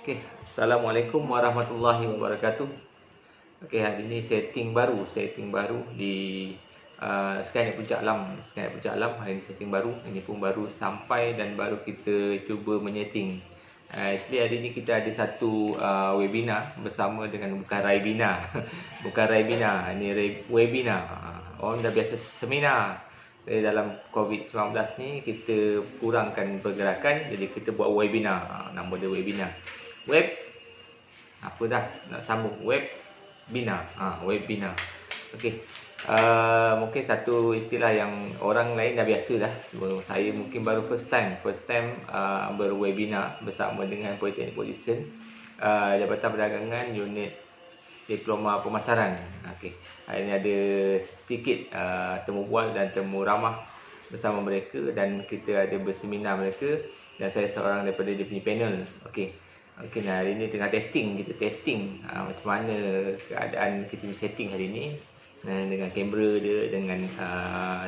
Okey, Assalamualaikum warahmatullahi wabarakatuh. Okey, hari ini setting baru di Skynet Puncak Alam. Skynet Puncak Alam hari ini setting baru. Ini pun baru sampai dan baru kita cuba menyeting. Actually hari ini kita ada satu webinar bersama dengan bukan Raibina. Bukan Raibina, ini webinar. Orang dah biasa seminar. Dalam COVID-19 ni kita kurangkan pergerakan, jadi kita buat webinar. Nama dia webinar. Web apa dah nak sambung webinar. Webinar. Okey. Mungkin satu istilah yang orang lain dah biasa dah. Saya mungkin baru first time berwebinar bersama dengan Politeknik Pollution, Jabatan Perdagangan Unit Diploma Pemasaran. Okey. Hari ini ada sikit temu bual dan temu ramah bersama mereka, dan kita ada berseminar mereka, dan saya seorang daripada dia punya panel. Okey. Okey, hari ini tengah testing, macam mana keadaan kita punya setting hari ini, dengan kamera dia, dengan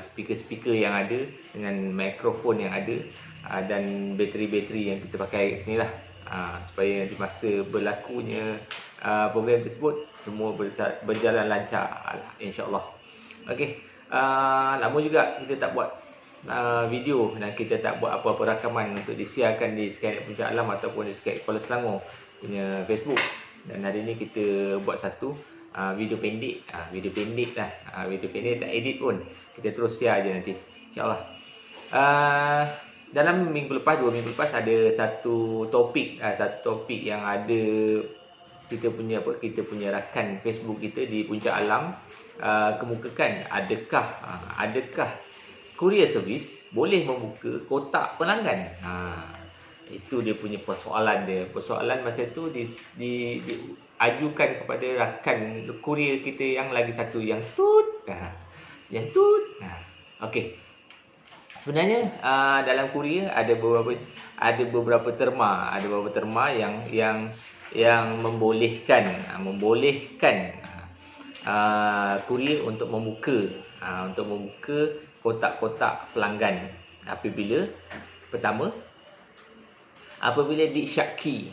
speaker-speaker yang ada, dengan mikrofon yang ada, dan bateri-bateri yang kita pakai kat sini lah, supaya nanti masa berlakunya program tersebut semua berjalan lancar, insya-Allah. Okey, lama juga kita tak buat video, dan kita tak buat apa-apa rakaman untuk disiarkan di Skynet Puncak Alam ataupun di Skynet Kuala Selangor punya Facebook. Dan hari ini kita buat satu video pendek, video pendek tak edit pun, kita terus share aja nanti, insya-Allah. Dalam minggu lepas, 2 minggu lepas, ada satu topik yang ada kita punya rakan Facebook kita di Puncak Alam kemukakan, adakah courier service boleh membuka kotak pelanggan? Itu dia punya persoalan dia. Persoalan masa tu diajukan kepada rakan courier kita yang lagi satu, yang tut. Okey. Sebenarnya dalam courier ada beberapa terma, yang membolehkan courier untuk membuka kotak-kotak pelanggan apabila disyaki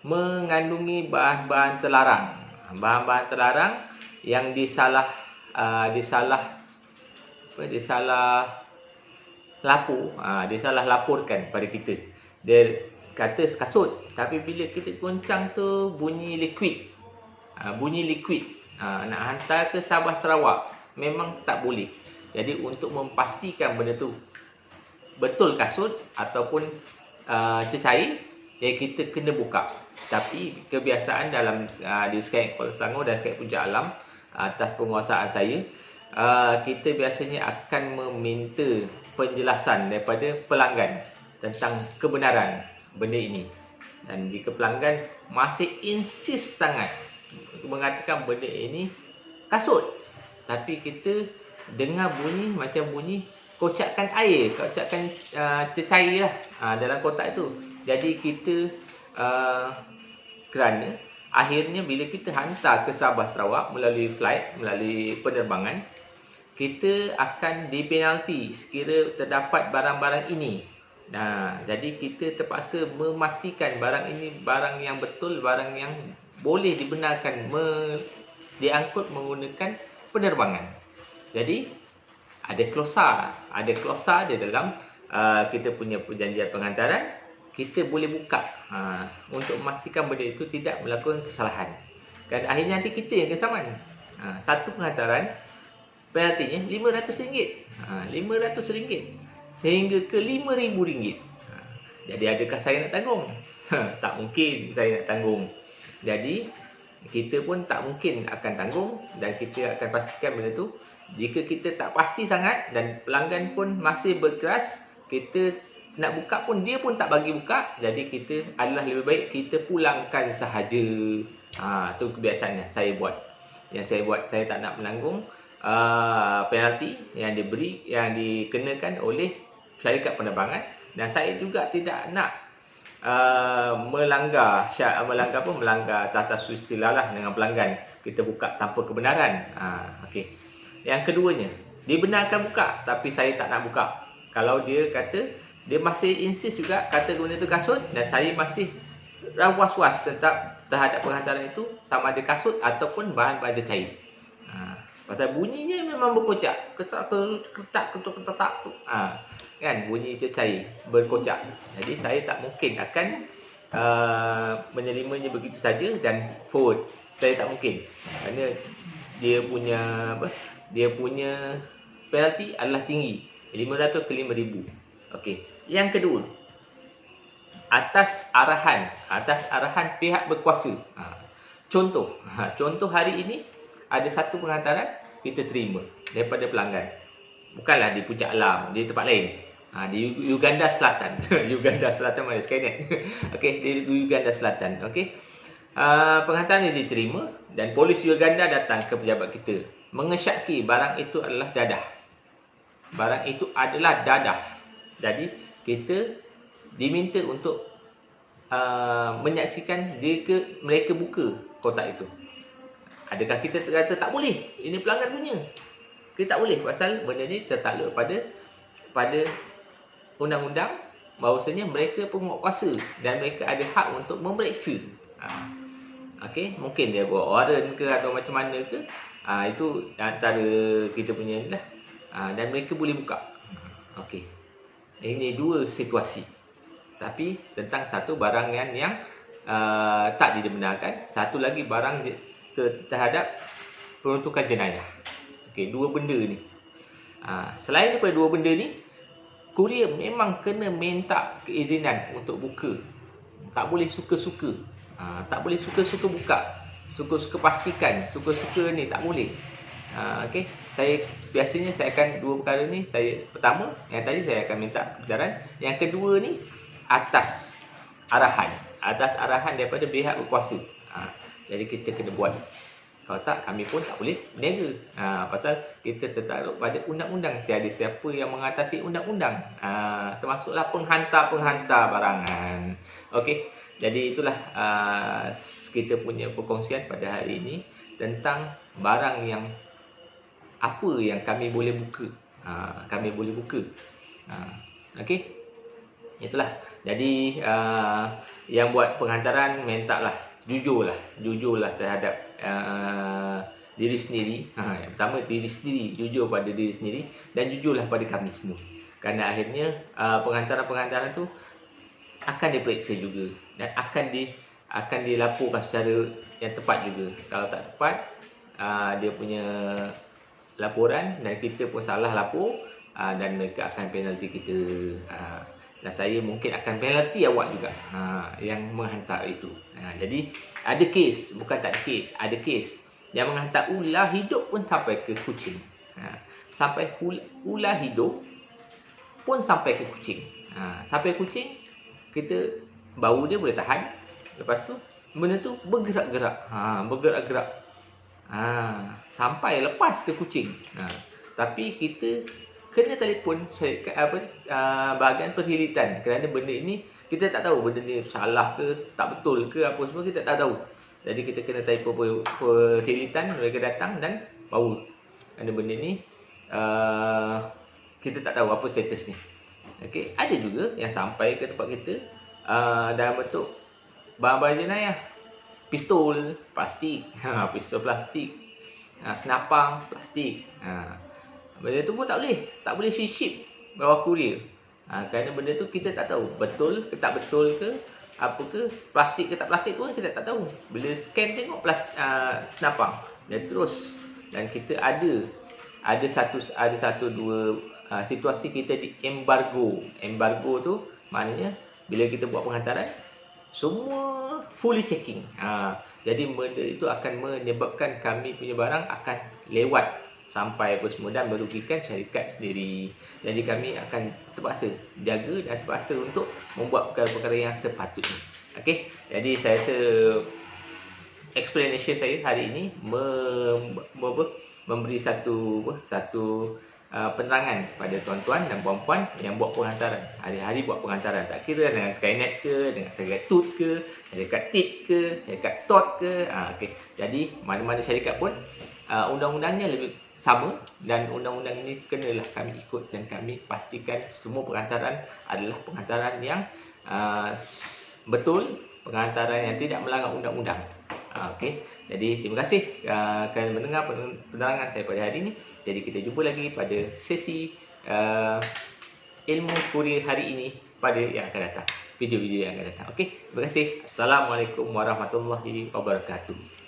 mengandungi bahan-bahan terlarang yang disalah laporkan pada kita. Dia kata kasut, tapi bila kita goncang tu bunyi liquid, nak hantar ke Sabah Sarawak memang tak boleh. Jadi untuk memastikan benda tu betul kasut ataupun cecair, jadi kita kena buka. Tapi kebiasaan dalam di Skynet Kuala Selangor dan Skynet Puncak Alam, atas penguasaan saya, kita biasanya akan meminta penjelasan daripada pelanggan tentang kebenaran benda ini. Dan jika pelanggan masih insist sangat mengatakan benda ini kasut, tapi kita dengar bunyi kocakan air, kocakan cecair lah dalam kotak itu. Jadi kita kerana akhirnya bila kita hantar ke Sabah Sarawak melalui flight, melalui penerbangan, kita akan dipenalti sekira terdapat barang-barang ini. Jadi kita terpaksa memastikan barang ini barang yang betul, barang yang boleh dibenarkan diangkut menggunakan penerbangan. Jadi ada klausa di dalam kita punya perjanjian penghantaran. Kita boleh buka untuk memastikan benda itu tidak melakukan kesalahan. Dan akhirnya nanti kita yang kena saman. Satu penghantaran penaltinya RM500. RM500 sehingga ke RM5,000. Jadi adakah saya nak tanggung? Tak mungkin saya nak tanggung. Jadi kita pun tak mungkin akan tanggung, dan kita akan pastikan benda tu. Jika kita tak pasti sangat dan pelanggan pun masih berkeras, kita nak buka pun dia pun tak bagi buka, jadi kita adalah lebih baik kita pulangkan sahaja. Tu kebiasaannya saya buat. Saya tak nak menanggung penalti yang dikenakan oleh syarikat penerbangan, dan saya juga tidak nak melanggar tata susila lah dengan pelanggan. Kita buka tanpa kebenaran. Okey. Yang keduanya, dibenarkan buka tapi saya tak nak buka. Kalau dia kata, dia masih insist juga kata benda tu kasut, dan saya masih was-was terhadap penghantaran itu, sama ada kasut ataupun bahan-bahan cair. Pasal bunyinya memang berkocak, ketak tu. Kan bunyi cair berkocak. Jadi saya tak mungkin akan menerimanya begitu saja dan forward. Saya tak mungkin. Kerana dia punya penalti adalah tinggi, 500 ke 5,000. Okey. Yang kedua, atas arahan pihak berkuasa. Contoh hari ini ada satu penghantaran kita terima daripada pelanggan. Bukanlah di Puncak Alam, di tempat lain. Di Uganda Selatan. Uganda Selatan mana Skynet. Okey, di Uganda Selatan. Okey. Penghantaran ini diterima dan polis Uganda datang ke pejabat kita mengesyaki barang itu adalah dadah. Jadi kita diminta untuk menyaksikan mereka buka kotak itu. Adakah kita kata tak boleh? Ini pelanggan punya. Kita tak boleh pasal benda ni tertakluk pada undang-undang bahawasanya mereka penguatkuasa dan mereka ada hak untuk memeriksa. Okey, mungkin dia buat warrant ke atau macam mana ke. Itu antara kita punya ni lah. Dan mereka boleh buka. Okey. Ini dua situasi. Tapi tentang satu barang yang tak dibenarkan, satu lagi barang terhadap peruntukan jenayah. Okey, dua benda ni. Selain daripada dua benda ni, kurier memang kena minta keizinan untuk buka. Tak boleh suka-suka. Tak boleh suka-suka buka. Suka-suka pastikan, suka-suka ni tak boleh. Okey, biasanya saya akan dua perkara ni. Pertama, yang tadi saya akan minta kebenaran. Yang kedua ni atas arahan daripada pihak berkuasa. Jadi kita kena buat. Kalau tak, kami pun tak boleh berniaga. Pasal kita tertakluk pada undang-undang. Tiada siapa yang mengatasi undang-undang. Termasuklah penghantar barangan. Okey, jadi itulah kita punya perkongsian pada hari ini tentang barang yang apa yang kami boleh buka. Okey, itulah. Jadi yang buat penghantaran mintalah jujurlah terhadap diri sendiri. Yang pertama diri sendiri, jujur pada diri sendiri dan jujurlah pada kami semua. Kerana akhirnya penghantaran tu akan diperiksa juga dan akan dilaporkan secara yang tepat juga. Kalau tak tepat, dia punya laporan dan kita pun salah lapor, dan mereka akan penalti kita. Dan saya mungkin akan penalti awak juga yang menghantar itu. Jadi ada kes, bukan tak ada kes, ada kes yang menghantar ular hidup pun sampai ke kucing. Sampai ular hidup pun sampai ke kucing. Sampai kucing, kita bau dia boleh tahan. Lepas tu benda tu bergerak-gerak. Sampai lepas ke kucing. Tapi kita kena telefon syarikat bahagian perkhidmatan kerana benda ini kita tak tahu benda ni salah ke tak betul ke apa semua, kita tak tahu. Jadi kita kena telefon perkhidmatan, mereka datang dan bawa. Kerana benda ni kita tak tahu apa statusnya. Okey, ada juga yang sampai ke tempat kita dalam bentuk barang-barang jenayah. Pistol plastik, pistol plastik, senapang plastik. Benda tu pun tak boleh ship bawah kurier. Kerana benda tu kita tak tahu betul ke tak betul ke, apa ke, plastik ke tak plastik tu kita tak tahu. Bila scan tengok senapang dan terus, dan kita ada satu dua situasi kita di embargo. Embargo tu maknanya bila kita buat penghantaran semua fully checking. Jadi benda itu akan menyebabkan kami punya barang akan lewat sampai apa semua dan merugikan syarikat sendiri. Jadi kami akan terpaksa jaga dan terpaksa untuk membuat perkara-perkara yang sepatutnya. Okey, jadi saya rasa explanation saya hari ini memberi satu penerangan pada tuan-tuan dan puan-puan yang buat penghantaran. Hari-hari buat penghantaran, tak kira dengan Skynet ke, dengan syarikat TUT ke, syarikat TIT ke, syarikat TOT ke. Okay. Jadi mana-mana syarikat pun undang-undangnya lebih sama, dan undang-undang ini kenalah kami ikut dan kami pastikan semua penghantaran adalah penghantaran yang betul, pengantaran yang tidak melanggar undang-undang. Okey. Jadi terima kasih kerana mendengar penerangan saya pada hari ini. Jadi kita jumpa lagi pada sesi ilmu kurir hari ini pada yang akan datang. Video-video yang akan datang. Okey. Terima kasih. Assalamualaikum warahmatullahi wabarakatuh.